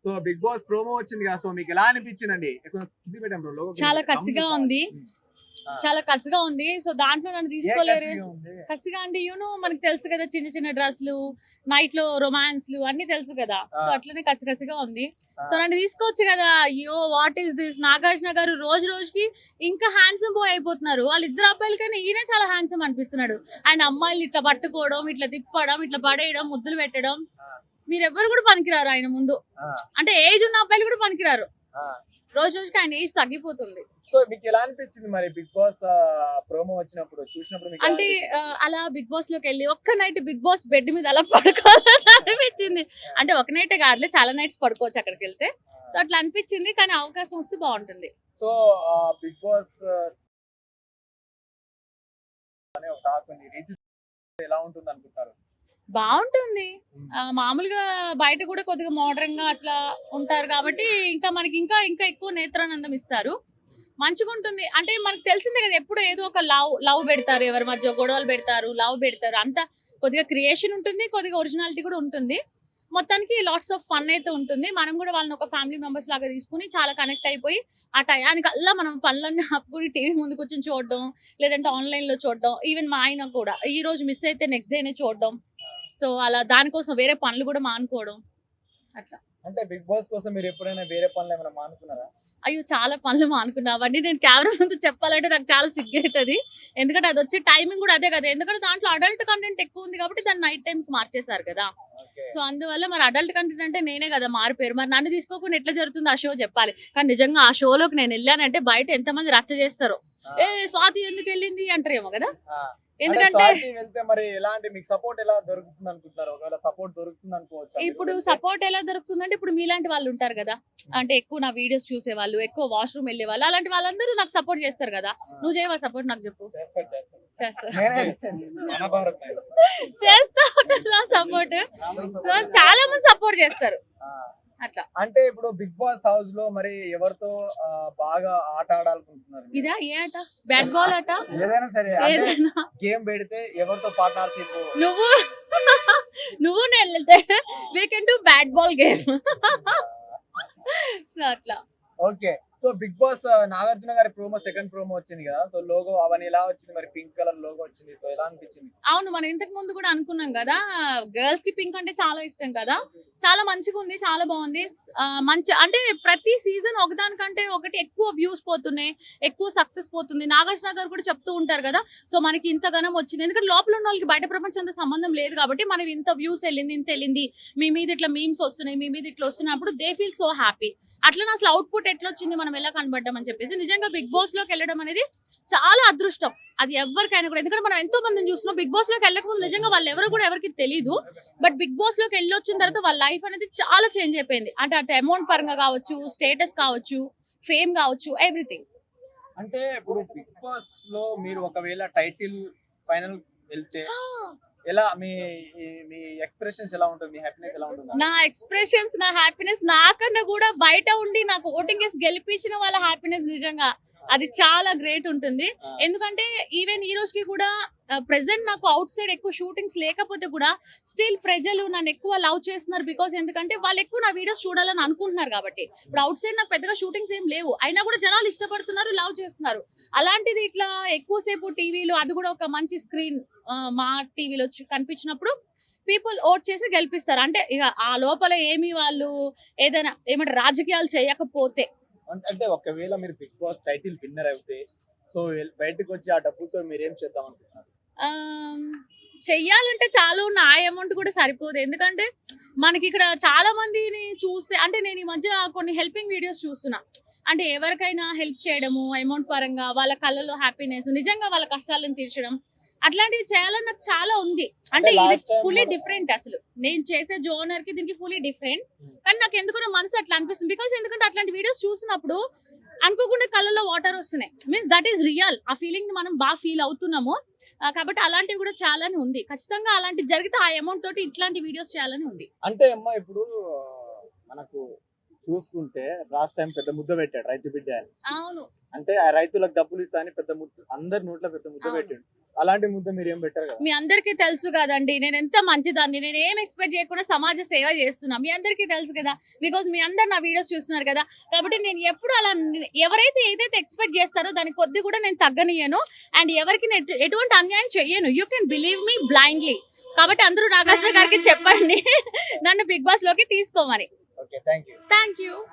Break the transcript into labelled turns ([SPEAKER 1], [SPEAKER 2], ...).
[SPEAKER 1] So Bigg boss promo వచ్చింది కదా, so మీకు ఎలా అనిపించిందండి?
[SPEAKER 2] చాలా కసిగా ఉంది. చాలా కసిగా ఉంది. సో దాంట్లో నన్ను తీసుకోలేరు. కసిగా అంటే మనకి తెలుసు కదా, చిన్న చిన్న డ్రెస్లు, నైట్ లో రొమాన్స్లు అన్ని తెలుసు కదా. సో అట్లనే కసిగా ఉంది. సో నన్ను తీసుకోవచ్చు కదా. అయ్యో వాట్ ఈస్ దిస్. నాగార్జున గారు రోజు రోజుకి ఇంకా హ్యాండ్సమ్ బాయ్ అయిపోతున్నారు. వాళ్ళిద్దరు అబ్బాయిలకైనా ఈయన చాలా హ్యాండ్సమ్ అనిపిస్తున్నాడు. అండ్ అమ్మాయిలు ఇట్లా పట్టుకోవడం, ఇట్లా తిప్పడం, ఇట్లా పడేయడం, ముద్దులు పెట్టడం, మీరెవ్వరు కూడా పనికిరారు ఆయన ముందు. అంటే ఏజ్ ఉన్న అబ్బాయిలు కూడా పనికిరారు. రోజు రోజుకి ఆయన ఏజ్ తగ్గిపోతుంది.
[SPEAKER 1] సో మీకు ఎలా అనిపించింది మరి బిగ్ బాస్ ప్రోమో వచ్చినప్పుడు చూసినప్పుడు?
[SPEAKER 2] అంటే అలా బిగ్ బాస్ లోకి వెళ్ళి ఒక్క నైట్ బిగ్ బాస్ బెడ్ మీద అలా పడుకోవాలని అనిపించింది. అంటే ఒక నైట్ కాదులే, చాలా నైట్స్ పడుకోవచ్చు అక్కడికి వెళ్తే. సో అట్లా అనిపించింది, కానీ అవకాశం వస్తే బాగుంటుంది.
[SPEAKER 1] సో బిగ్ బాస్ అనే ఒక టాక్ ఉంది, రీతి ఎలా ఉంటుంది అనుకుంటారు?
[SPEAKER 2] బాగుంటుంది. మామూలుగా బయట కూడా కొద్దిగా మోడర్న్ గా అట్లా ఉంటారు కాబట్టి ఇంకా మనకి ఇంకా ఇంకా ఎక్కువ నేత్రానందం ఇస్తారు. మంచిగా ఉంటుంది. అంటే మనకు తెలిసిందే కదా, ఎప్పుడు ఏదో ఒక లవ్ పెడతారు, ఎవరి మధ్య గొడవలు పెడతారు, లవ్ పెడతారు. అంత కొద్దిగా క్రియేషన్ ఉంటుంది, కొద్దిగా ఒరిజినాలిటీ కూడా ఉంటుంది. మొత్తానికి లాట్స్ ఆఫ్ ఫన్ అయితే ఉంటుంది. మనం కూడా వాళ్ళని ఒక ఫ్యామిలీ మెంబర్స్ లాగా తీసుకుని చాలా కనెక్ట్ అయిపోయి ఆ టయానికల్లా మనం పనులన్నీ ఆపుకుని టీవీ ముందు కూర్చొని చూడడం, లేదంటే ఆన్లైన్ లో చూడడం. ఈవెన్ మా ఆయన కూడా ఈ రోజు మిస్ అయితే నెక్స్ట్ డేనే చూడడం. సో అలా దానికోసం వేరే పనులు కూడా మానుకోవడం అట్లా.
[SPEAKER 1] అంటే బిగ్ బాస్ కోసం మీరు ఎప్పుడైనా వేరే పనులు ఏమైనా మానుకున్నారా?
[SPEAKER 2] అయ్యో చాలా పనులు మానుకున్నా. అవన్నీ నేను కెమెరా ముందు చెప్పాలంటే నాకు చాలా సిగ్గు అవుతుంది. ఎందుకంటే అది వచ్చే టైమింగ్ కూడా అదే కదా. ఎందుకంటే దాంట్లో అడల్ట్ కంటెంట్ ఎక్కువ ఉంది కాబట్టి దాన్ని నైట్ టైం మార్చేశారు కదా. సో అందువల్ల మరి అడల్ట్ కంటెంట్ అంటే నేనే కదా మారిపోయారు. మరి నన్ను తీసుకోకుండా ఎట్లా జరుగుతుంది ఆ షో చెప్పాలి. కానీ నిజంగా ఆ షోలోకి నేను వెళ్ళానంటే బయట ఎంతమంది రచ్చ చేస్తారో, ఏ స్వాతి ఎందుకు వెళ్ళింది అంటారేమో కదా. ఎందుకంటే
[SPEAKER 1] మరి ఎలాంటి మీకు సపోర్ట్ ఎలా దొరుకుతుంది అనుకుంటారు? ఒకవేళ సపోర్ట్ దొరుకుతుంది అనుకోవచ్చు.
[SPEAKER 2] ఇప్పుడు సపోర్ట్ ఎలా దొరుకుతుందంటే ఇప్పుడు మీలాంటి వాళ్ళు ఉంటారు కదా, అంటే ఎక్కువ నా వీడియోస్ చూసే వాళ్ళు, ఎక్కువ వాష్రూమ్ వెళ్ళే వాళ్ళు, అలాంటి వాళ్ళందరూ నాకు సపోర్ట్ చేస్తారు కదా. నువ్వు చేయవా సపోర్ట్? నాకు చెప్పు. చేస్తా కదా సపోర్ట్. సో చాలా మంది సపోర్ట్ చేస్తారు అట్లా.
[SPEAKER 1] అంటే ఇప్పుడు బిగ్ బాస్ హౌస్ లో మరి ఎవరితో బాగా ఆట ఆడాలనుకుంటున్నారు?
[SPEAKER 2] ఇదా ఏ ఆట? బ్యాట్ బాల్ ఆట?
[SPEAKER 1] ఏదైనా సరే, గేమ్ పెడితే ఎవరితో పార్ట్నర్షిప్?
[SPEAKER 2] నువ్వు నేను వెళ్తే we can do bat ball game. So అట్లా.
[SPEAKER 1] Okay. So Bigg Boss Nagarjuna గారి ప్రోమో సెకండ్ ప్రోమో వచ్చింది కదా, సో లోగో అవన్నీ ఎలా వచ్చింది? మరి పింక్ కలర్ లోగో వచ్చింది, సో ఎలా అనిపించింది?
[SPEAKER 2] అవును, మనం ఇంతకు ముందు కూడా అనుకున్నాం కదా, గర్ల్స్ కి పింక్ అంటే చాలా ఇష్టం కదా. చాలా మంచిగా ఉంది, చాలా బాగుంది. మంచి అంటే ప్రతి సీజన్ ఒకదానికంటే ఒకటి ఎక్కువ వ్యూస్ పోతున్నాయి, ఎక్కువ సక్సెస్ పోతుంది. నాగార్జున గారు కూడా చెప్తూ ఉంటారు కదా, సో మనకి ఇంత ఘనం వచ్చింది. ఎందుకంటే లోపల ఉన్న వాళ్ళకి బయట ప్రపంచంతో సంబంధం లేదు కాబట్టి మనం ఇంత వ్యూస్ వెళ్ళింది, ఇంత వెళ్ళింది, మీ మీద ఇట్లా మీమ్స్ వస్తున్నాయి, మీ మీద ఇట్లా వస్తున్నప్పుడు దే ఫీల్ సో హ్యాపీ. అట్లా అసలు అవుట్పుట్ ఎట్లా వచ్చింది, మనం ఎలా కనబడ్డాం అని చెప్పేసి. నిజంగా బిగ్ బాస్ లోకి వెళ్ళడం అనేది చాలా అదృష్టం, అది ఎవరికైనా కూడా. ఎందుకంటే మనం ఎంతో మందిని చూస్తున్నాం బిగ్ బాస్ లోకి వెళ్ళకముందు నిజంగా వాళ్ళు ఎవరు కూడా ఎవరికి తెలియదు. బట్ బిగ్ బాస్ లోకి వెళ్ళొచ్చిన తర్వాత వాళ్ళ లైఫ్ అనేది చాలా చేంజ్ అయిపోయింది. అంటే అటు అమౌంట్ పరంగా కావచ్చు, స్టేటస్ కావచ్చు, ఫేమ్ కావచ్చు, ఎవ్రీథింగ్.
[SPEAKER 1] అంటే ఇప్పుడు బిగ్ బాస్ లో మీరు ఒకవేళ టైటిల్ ఫైనల్ వెళ్తే ఎలా మీ ఎక్స్ప్రెషన్స్ ఎలా ఉంటుంది? మీ హ్యాపీనెస్ ఎలా ఉంటుంది?
[SPEAKER 2] నా ఎక్స్ప్రెషన్స్, నా హ్యాపీనెస్ నాకన్నా కూడా బయట ఉండి నాకు ఓటింగ్ వేసి గెలిపించిన వాళ్ళ హ్యాపీనెస్ నిజంగా అది చాలా గ్రేట్ ఉంటుంది. ఎందుకంటే ఈవెన్ ఈ రోజుకి కూడా ప్రెసెంట్ నాకు అవుట్ సైడ్ ఎక్కువ షూటింగ్స్ లేకపోతే కూడా స్టిల్ ప్రజలు నన్ను ఎక్కువ లవ్ చేస్తున్నారు. బికాస్ ఎందుకంటే వాళ్ళు ఎక్కువ నా వీడియోస్ చూడాలని అనుకుంటున్నారు కాబట్టి. ఇప్పుడు అవుట్ సైడ్ నాకు పెద్దగా షూటింగ్స్ ఏం లేవు, అయినా కూడా జనాలు ఇష్టపడుతున్నారు, లవ్ చేస్తున్నారు. అలాంటిది ఇట్లా ఎక్కువసేపు టీవీలో, అది కూడా ఒక మంచి స్క్రీన్ మా టీవీలో కనిపించినప్పుడు పీపుల్ ఓట్ చేసి గెలిపిస్తారు. అంటే ఇక ఆ లోపల ఏమి వాళ్ళు ఏదైనా ఏమంటే రాజకీయాలు చేయకపోతే.
[SPEAKER 1] అంటే ఒకవేళ మీరు బిగ్ బాస్ టైటిల్ విన్నర్ అయితే సో బయటకు వచ్చి ఆ డబ్బులతో మీరు ఏం చేద్దాం అనుకుంటున్నారు?
[SPEAKER 2] చెయ్యాలంటే చాలా ఉన్న ఆ అమౌంట్ కూడా సరిపోదు. ఎందుకంటే మనకి ఇక్కడ చాలా మందిని చూస్తే, అంటే నేను ఈ మధ్య కొన్ని హెల్పింగ్ వీడియోస్ చూస్తున్నా. అంటే ఎవరికైనా హెల్ప్ చేయడము, అమౌంట్ పరంగా, వాళ్ళ కళ్ళలో హ్యాపీనెస్, నిజంగా వాళ్ళ కష్టాలను తీర్చడం, అట్లాంటివి చేయాలని నాకు చాలా ఉంది. అంటే ఇది ఫుల్లీ డిఫరెంట్. అసలు నేను చేసే జోనర్ కి దీనికి ఫుల్లీ డిఫరెంట్. కానీ నాకు ఎందుకు మనసు అట్లా అనిపిస్తుంది. బికాస్ ఎందుకంటే అట్లాంటి వీడియోస్ చూసినప్పుడు అనుకోకుండా కళ్ళలో వాటర్ వస్తున్నాయి. Means that is real. ఆ ఫీలింగ్ మనం బాగా ఫీల్ అవుతున్నాము. కాబట్టి అలాంటివి కూడా చాలానే ఉంది. ఖచ్చితంగా అలాంటివి జరిగితే ఆ అమౌంట్ తోటి ఇట్లాంటి వీడియోస్ చేయాలని ఉంది.
[SPEAKER 1] అంటే అమ్మా ఇప్పుడు మనకు చూసుకుంటే లాస్ట్ టైం పెద్ద ముద్ద పెట్టాడు రైతు బిడ్డ అని.
[SPEAKER 2] అవును.
[SPEAKER 1] అంటే ఆ రైతులకు డబ్బులు ఇస్తా అని పెద్ద ముద్ద, అందరి నోట్లో పెద్ద ముద్ద పెట్టాడు. అలాంటి ముద్ద మీరు ఏం పెట్టారు కదా.
[SPEAKER 2] మీ అందరికీ తెలుసు కదండి నేను ఎంత మంచిదాన్ని, నేను ఏం ఎక్స్పెక్ట్ చేయకుండా సమాజ సేవ చేస్తున్నా. మీ అందరికీ తెలుసు కదా, బికాజ్ మీ అందరు నా వీడియోస్ చూస్తున్నారు కదా. కాబట్టి నేను ఎప్పుడు అలా ఎవరైతే ఏదైతే ఎక్స్పెక్ట్ చేస్తారో దాని కొద్ది కూడా నేను తగ్గనియను. అండ్ ఎవరికి నేను ఎటువంటి అన్యాయం చెయ్యను. You can believe me blindly. కాబట్టి అందరూ నాగార్జున గారికి చెప్పండి నన్ను బిగ్ బాస్ లోకి తీసుకోమని.
[SPEAKER 1] Okay, thank you.
[SPEAKER 2] Thank you.